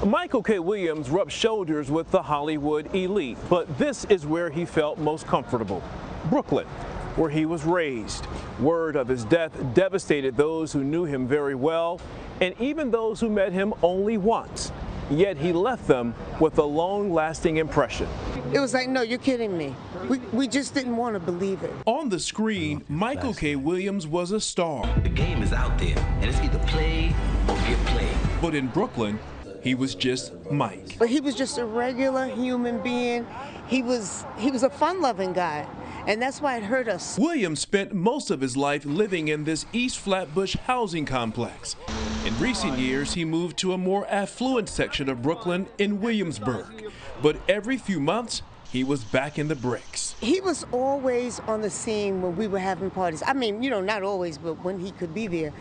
Michael K. Williams rubbed shoulders with the Hollywood elite, but this is where he felt most comfortable: Brooklyn, where he was raised. Word of his death devastated those who knew him very well, and even those who met him only once. Yet he left them with a long-lasting impression. It was like, no, you're kidding me. We just didn't want to believe it. On the screen, Michael K. Williams was a star. The game is out there, and it's either play or get played. But in Brooklyn, he was just Mike. But he was just a regular human being. He was a fun-loving guy, and that's why it hurt us. Williams spent most of his life living in this East Flatbush housing complex. In recent years, he moved to a more affluent section of Brooklyn in Williamsburg. But every few months, he was back in the bricks. He was always on the scene when we were having parties. I mean, you know, not always, but when he could be there.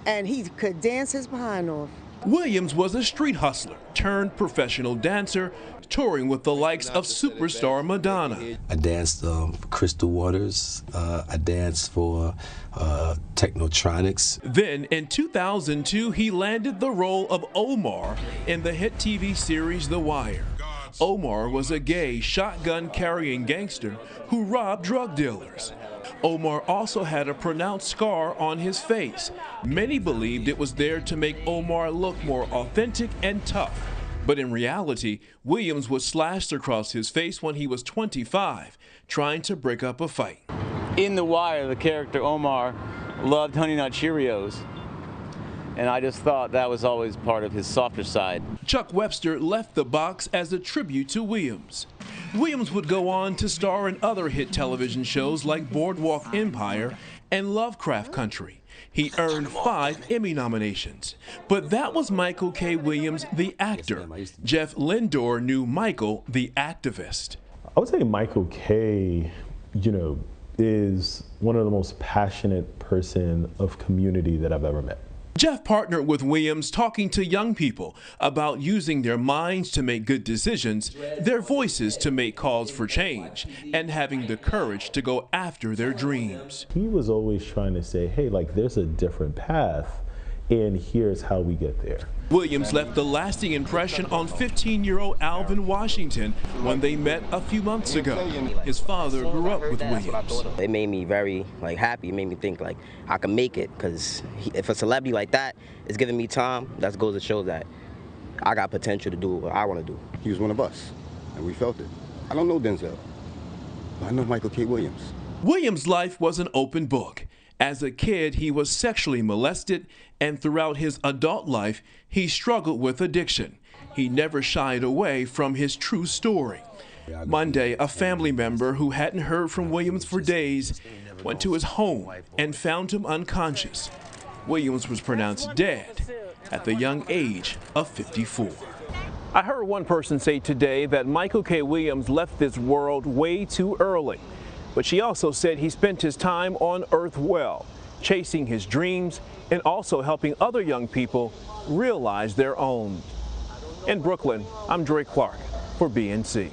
And he could dance his behind off. Williams was a street hustler turned professional dancer, touring with the likes of superstar Madonna. I danced Crystal Waters. I danced for Technotronics. Then in 2002, he landed the role of Omar in the hit TV series The Wire. Omar was a gay, shotgun-carrying gangster who robbed drug dealers. Omar also had a pronounced scar on his face. Many believed it was there to make Omar look more authentic and tough. But in reality, Williams was slashed across his face when he was 25, trying to break up a fight. In The Wire, the character Omar loved Honey Nut Cheerios, and I just thought that was always part of his softer side. Chuck Webster left the box as a tribute to Williams. Williams would go on to star in other hit television shows like Boardwalk Empire and Lovecraft Country. He earned 5 Emmy nominations. But that was Michael K. Williams, the actor. Jeff Lindor knew Michael, the activist. I would say Michael K., is one of the most passionate person of community that I've ever met. Jeff partnered with Williams talking to young people about using their minds to make good decisions, their voices to make calls for change, and having the courage to go after their dreams. He was always trying to say, hey, there's a different path, and here's how we get there. Williams left a lasting impression on 15-year-old Alvin Washington when they met a few months ago. His father grew up with Williams. It made me very happy. It made me think I can make it, because if a celebrity like that is giving me time, that goes to show that I got potential to do what I want to do. He was one of us, and we felt it. I don't know Denzel, but I know Michael K. Williams. Williams' life was an open book. As a kid, he was sexually molested, and throughout his adult life, he struggled with addiction. He never shied away from his true story. Monday, a family member who hadn't heard from Williams for days went to his home and found him unconscious. Williams was pronounced dead at the young age of 54. I heard one person say today that Michael K. Williams left this world way too early. But she also said he spent his time on Earth well, chasing his dreams and also helping other young people realize their own. In Brooklyn, I'm Dre Clark for BNC.